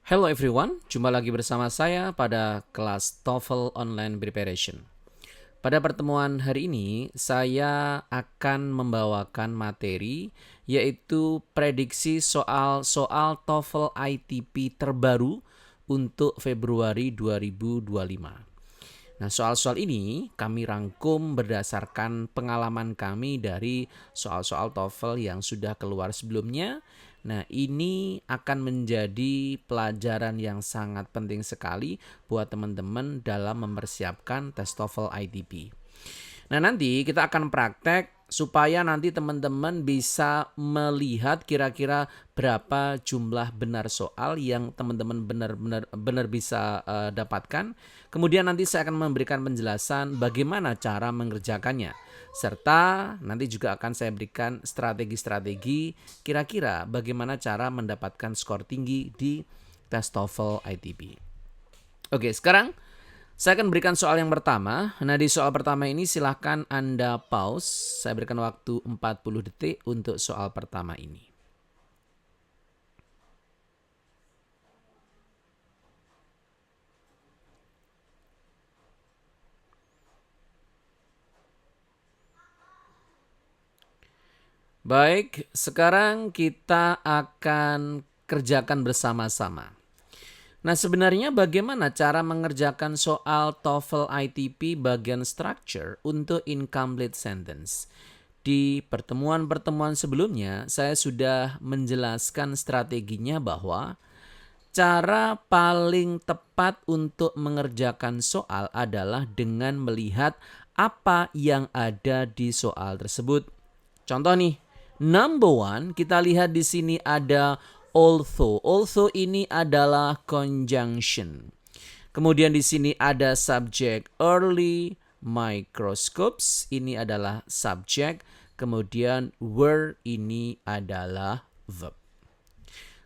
Hello everyone, jumpa lagi bersama saya pada kelas TOEFL Online Preparation. Pada pertemuan hari ini, saya akan membawakan materi yaitu prediksi soal-soal TOEFL ITP terbaru untuk Februari 2025. Nah, soal-soal ini kami rangkum berdasarkan pengalaman kami dari soal-soal TOEFL yang sudah keluar sebelumnya. Nah, ini akan menjadi pelajaran yang sangat penting sekali buat teman-teman dalam mempersiapkan tes TOEFL ITP. Nah, nanti kita akan praktek supaya nanti teman-teman bisa melihat kira-kira berapa jumlah benar soal yang teman-teman benar bisa dapatkan. Kemudian nanti saya akan memberikan penjelasan bagaimana cara mengerjakannya. Serta nanti juga akan saya berikan strategi-strategi kira-kira bagaimana cara mendapatkan skor tinggi di tes TOEFL ITP. Oke, sekarang saya akan berikan soal yang pertama. Nah, di soal pertama ini silahkan Anda pause. Saya berikan waktu 40 detik untuk soal pertama ini. Baik, sekarang kita akan kerjakan bersama-sama. Nah, sebenarnya bagaimana cara mengerjakan soal TOEFL ITP bagian structure untuk incomplete sentence? Di pertemuan-pertemuan sebelumnya, saya sudah menjelaskan strateginya bahwa cara paling tepat untuk mengerjakan soal adalah dengan melihat apa yang ada di soal tersebut. Contoh nih, number one, kita lihat di sini ada although. Although ini adalah conjunction. Kemudian di sini ada subject early microscopes. Ini adalah subject. Kemudian were ini adalah verb.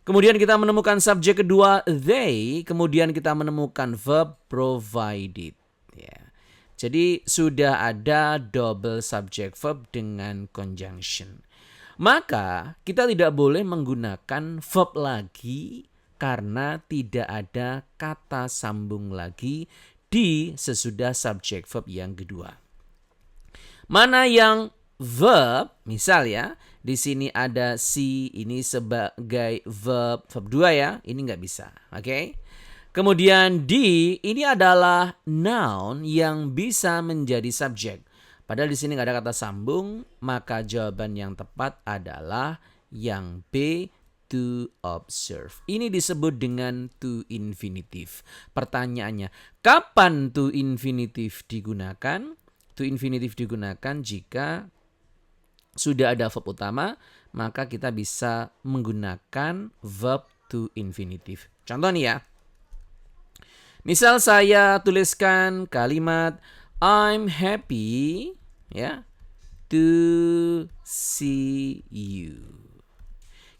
Kemudian kita menemukan subjek kedua they. Kemudian kita menemukan verb provided. Ya. Jadi sudah ada double subject verb dengan conjunction. Maka kita tidak boleh menggunakan verb lagi karena tidak ada kata sambung lagi di sesudah subject verb yang kedua. Mana yang verb, misal ya, di sini ada see, ini sebagai verb 2 ya, ini nggak bisa, oke? Kemudian di, ini adalah noun yang bisa menjadi subjek. Padahal di sini nggak ada kata sambung, maka jawaban yang tepat adalah yang B, to observe. Ini disebut dengan to infinitive. Pertanyaannya, kapan to infinitive digunakan? To infinitive digunakan jika sudah ada verb utama, maka kita bisa menggunakan verb to infinitive. Contoh nih ya. Misal saya tuliskan kalimat I'm happy ya to see you.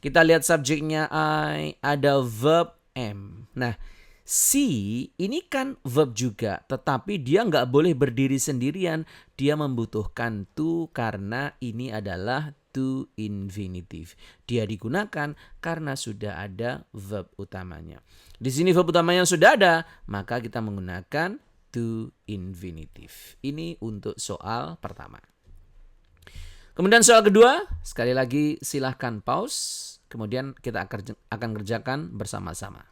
Kita lihat subjeknya I, ada verb am. Nah, see ini kan verb juga, tetapi dia nggak boleh berdiri sendirian. Dia membutuhkan to karena ini adalah to infinitive. Dia digunakan karena sudah ada verb utamanya. Di sini verb utamanya sudah ada, maka kita menggunakan to infinitive. Ini untuk soal pertama. Kemudian soal kedua, sekali lagi silahkan pause. Kemudian kita akan kerjakan bersama-sama.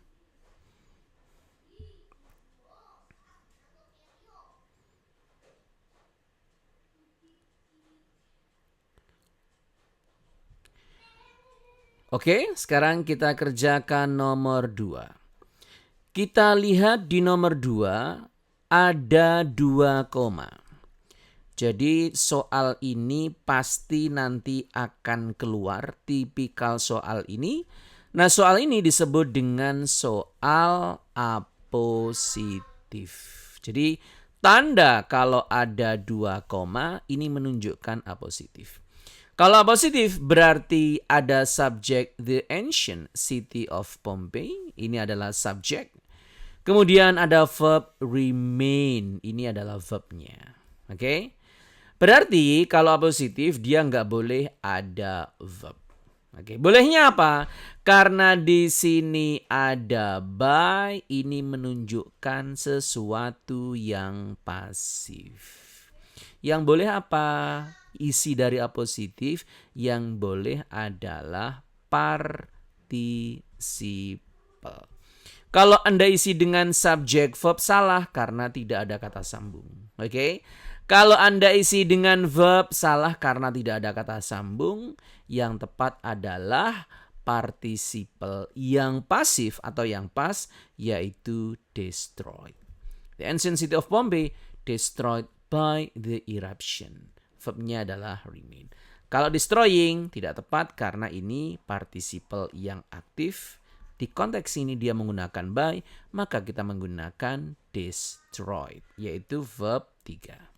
Oke, sekarang kita kerjakan nomor 2. Kita lihat di nomor 2 ada 2 koma. Jadi soal ini pasti nanti akan keluar tipikal soal ini. Nah, soal ini disebut dengan soal apositif. Jadi tanda kalau ada 2 koma ini menunjukkan apositif. Kalau apositif berarti ada subjek the ancient city of Pompeii. Ini adalah subjek. Kemudian ada verb remain. Ini adalah verbnya. Oke? Berarti kalau apositif dia nggak boleh ada verb. Oke, bolehnya apa? Karena di sini ada by, ini menunjukkan sesuatu yang pasif. Yang boleh apa? Isi dari apositif yang boleh adalah participle. Kalau Anda isi dengan subject verb salah karena tidak ada kata sambung. Oke. Kalau Anda isi dengan verb salah karena tidak ada kata sambung, yang tepat adalah participle yang pasif atau yang pas, yaitu destroyed. The ancient city of Bombay destroyed by the eruption. Verbnya adalah remain. Kalau destroying tidak tepat karena ini participle yang aktif. Di konteks ini dia menggunakan by, maka kita menggunakan destroyed, yaitu verb 3.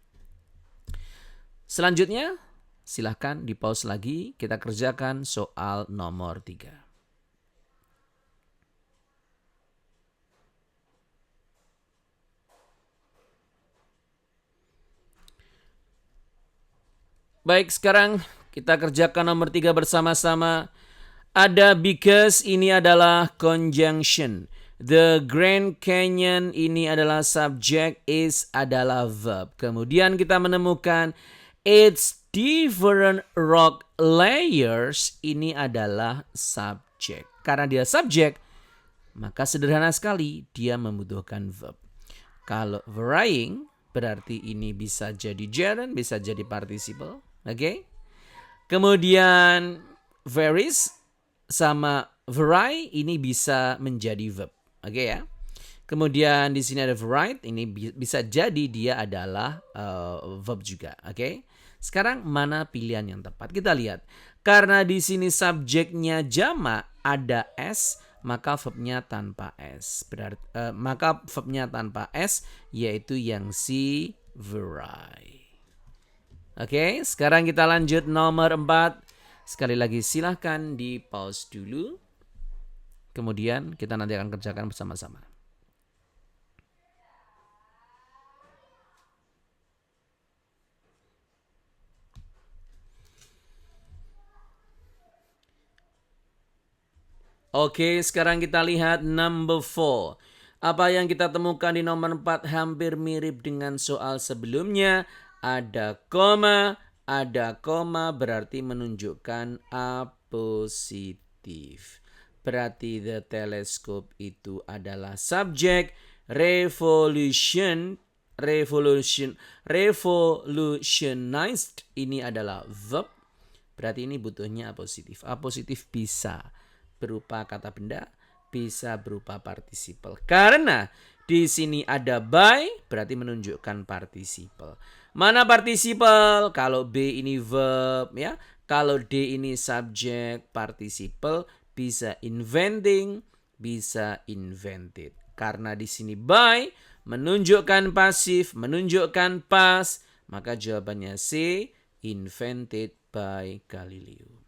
Selanjutnya, silahkan di pause lagi, kita kerjakan soal nomor 3. Baik, sekarang kita kerjakan nomor 3 bersama-sama. Ada because, ini adalah conjunction. The Grand Canyon ini adalah subject, is adalah verb. Kemudian kita menemukan its different rock layers, ini adalah subject. Karena dia subject, maka sederhana sekali dia membutuhkan verb. Kalau varying, berarti ini bisa jadi gerund, bisa jadi participle. Oke? Kemudian varies sama vary ini bisa menjadi verb. Oke ya. Kemudian di sini ada varied, ini bisa jadi dia adalah verb juga. Oke. Sekarang mana pilihan yang tepat? Kita lihat. Karena di sini subjeknya jamak ada s, maka verbnya tanpa s. Maka verbnya tanpa s yaitu yang C, vary. Oke, sekarang kita lanjut nomor 4. Sekali lagi silahkan di pause dulu. Kemudian kita nanti akan kerjakan bersama-sama. Oke, sekarang kita lihat number 4. Apa yang kita temukan di nomor 4 hampir mirip dengan soal sebelumnya. Ada koma berarti menunjukkan apositif. Berarti the telescope itu adalah subjek. Revolutionized ini adalah verb. Berarti ini butuhnya apositif. Apositif bisa berupa kata benda, bisa berupa participle. Karena di sini ada by, berarti menunjukkan participle. Mana participle? Kalau B ini verb ya. Kalau D ini subject, participle bisa inventing, bisa invented. Karena di sini by menunjukkan pasif, menunjukkan past, maka jawabannya C, invented by Galileo.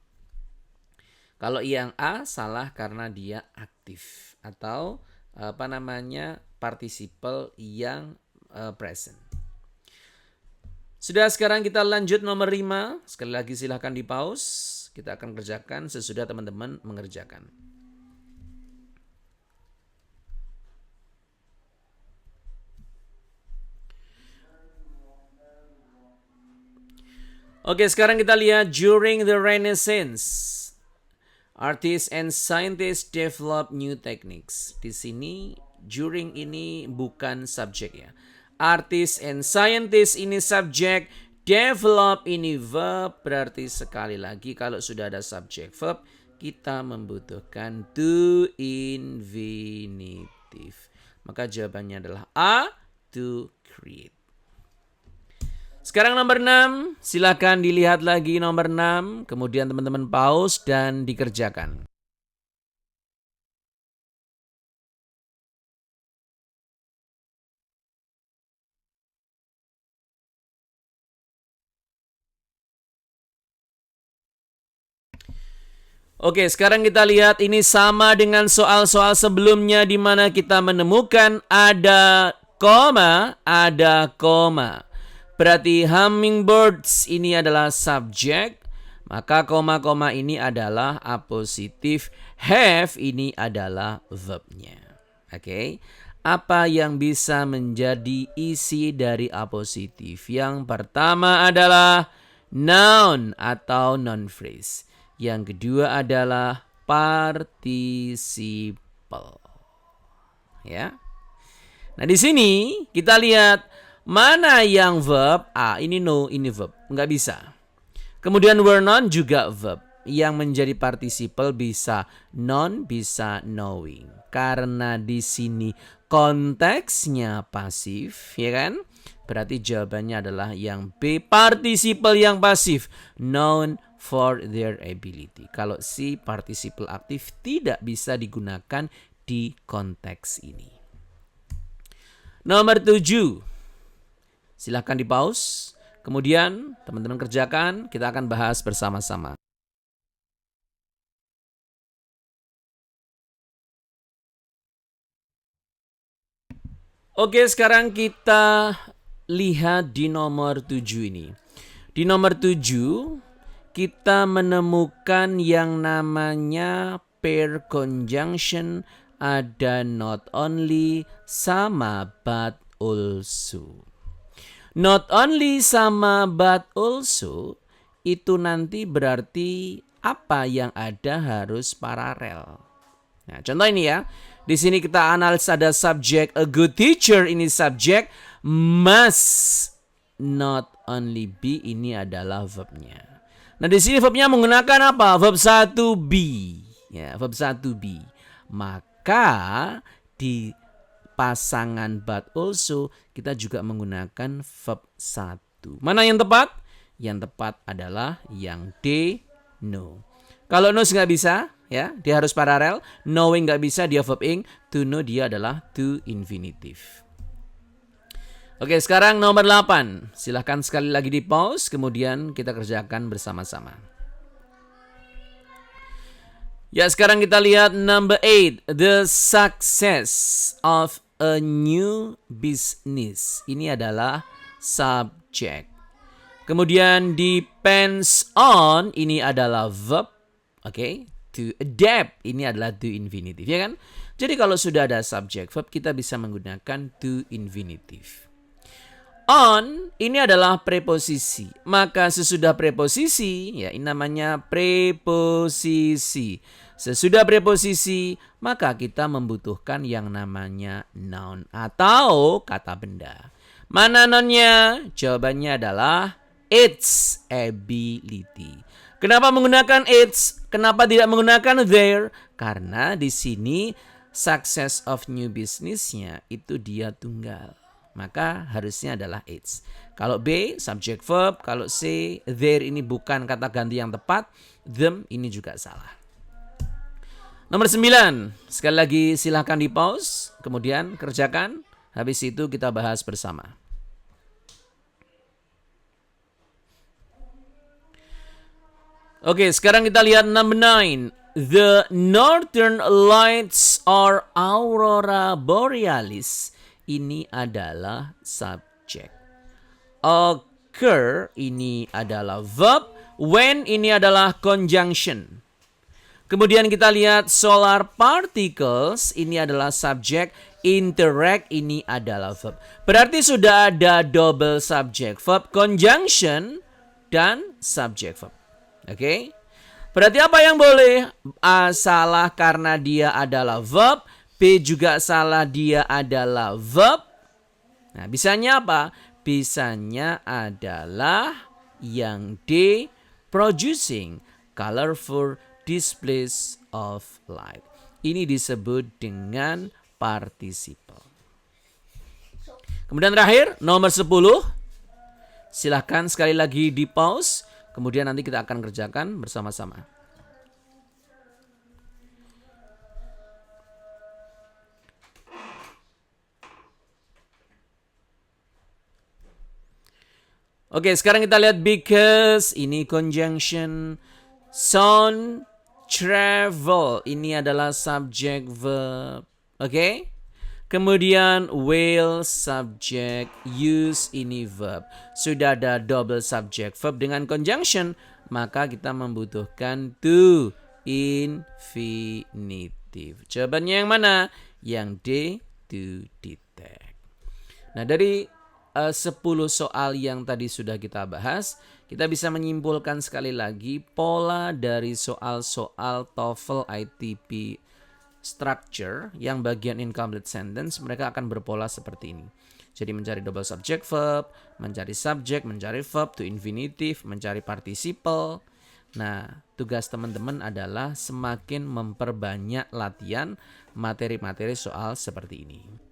Kalau yang A salah karena dia aktif atau participle yang present. Sudah, sekarang kita lanjut nomor 5. Sekali lagi silahkan di pause. Kita akan kerjakan sesudah teman-teman mengerjakan. Oke, sekarang kita lihat during the Renaissance. Artists and scientists develop new techniques. Di sini during ini bukan subjek ya. Artists and scientists ini subjek, develop ini verb, berarti sekali lagi kalau sudah ada subjek verb, kita membutuhkan to infinitive. Maka jawabannya adalah A, to create. Sekarang nomor 6, silakan dilihat lagi nomor 6, kemudian teman-teman pause dan dikerjakan. Oke, sekarang kita lihat ini sama dengan soal-soal sebelumnya di mana kita menemukan ada koma. Berarti hummingbirds ini adalah subjek. Maka koma-koma ini adalah apositif, have ini adalah verbnya. Oke. Apa yang bisa menjadi isi dari apositif? Yang pertama adalah noun atau noun phrase. Yang kedua adalah participle. Ya. Nah, di sini kita lihat mana yang verb. Ini no, ini verb. Nggak bisa. Kemudian were not juga verb. Yang menjadi participle bisa non, bisa knowing. Karena di sini konteksnya pasif, ya kan? Berarti jawabannya adalah yang B, participle yang pasif. Known for their ability. Kalau C, participle aktif, tidak bisa digunakan di konteks ini. Nomor 7. Silahkan di pause. Kemudian teman-teman kerjakan, kita akan bahas bersama-sama. Oke, sekarang kita lihat di nomor 7 ini. Di nomor 7, kita menemukan yang namanya pair conjunction, ada not only sama but also. Not only sama but also itu nanti berarti apa yang ada harus paralel. Nah, contoh ini ya. Di sini kita analis ada subjek, a good teacher ini subjek, must not only be ini adalah verbnya. Nah, di sini verbnya menggunakan apa? Verb 1be. Ya, verb 1be. Maka di pasangan but also kita juga menggunakan verb 1. Mana yang tepat? Yang tepat adalah yang D, no. Kalau knows nggak bisa, ya, dia harus paralel. Knowing nggak bisa, dia verb ing. To know dia adalah to infinitive. Oke, sekarang nomor 8. Silahkan sekali lagi di pause, kemudian kita kerjakan bersama-sama. Ya, sekarang kita lihat number 8. The success of a new business. Ini adalah subject. Kemudian depends on ini adalah verb. Oke, to adapt ini adalah to infinitive, ya kan? Jadi kalau sudah ada subject verb kita bisa menggunakan to infinitive. On ini adalah preposisi. Maka sesudah preposisi, ya ini namanya preposisi. Sesudah preposisi, maka kita membutuhkan yang namanya noun atau kata benda. Mana nounnya? Jawabannya adalah its ability. Kenapa menggunakan its? Kenapa tidak menggunakan their? Karena di sini success of new business-nya itu dia tunggal. Maka harusnya adalah its. Kalau B, subject verb. Kalau C, their ini bukan kata ganti yang tepat. Them ini juga salah. Nomor 9. Sekali lagi silahkan di pause. Kemudian kerjakan. Habis itu kita bahas bersama. Oke, sekarang kita lihat number 9. The northern lights or aurora borealis. Ini adalah subjek. Occur ini adalah verb. When ini adalah conjunction. Kemudian kita lihat solar particles. Ini adalah subjek. Interact ini adalah verb. Berarti sudah ada double subject verb. Conjunction dan subject verb. Oke. Berarti apa yang boleh? A salah karena dia adalah verb. B juga salah, dia adalah verb. Nah, bisanya apa? Bisanya adalah yang D, producing colorful displays of light. Ini disebut dengan participle. Kemudian terakhir, nomor 10. Silahkan sekali lagi di pause. Kemudian nanti kita akan kerjakan bersama-sama. Oke, sekarang kita lihat because. Ini conjunction. Son, travel. Ini adalah subject verb. Oke. Kemudian will, subject, use ini verb. Sudah ada double subject verb dengan conjunction. maka kita membutuhkan to infinitive. Jawabannya yang mana? Yang D, to detect. Nah, dari 10 soal yang tadi sudah kita bahas, kita bisa menyimpulkan sekali lagi pola dari soal-soal TOEFL ITP structure yang bagian incomplete sentence mereka akan berpola seperti ini. Jadi mencari double subject verb, mencari subject, mencari verb to infinitive, mencari participle. Nah, tugas teman-teman adalah semakin memperbanyak latihan materi-materi soal seperti ini.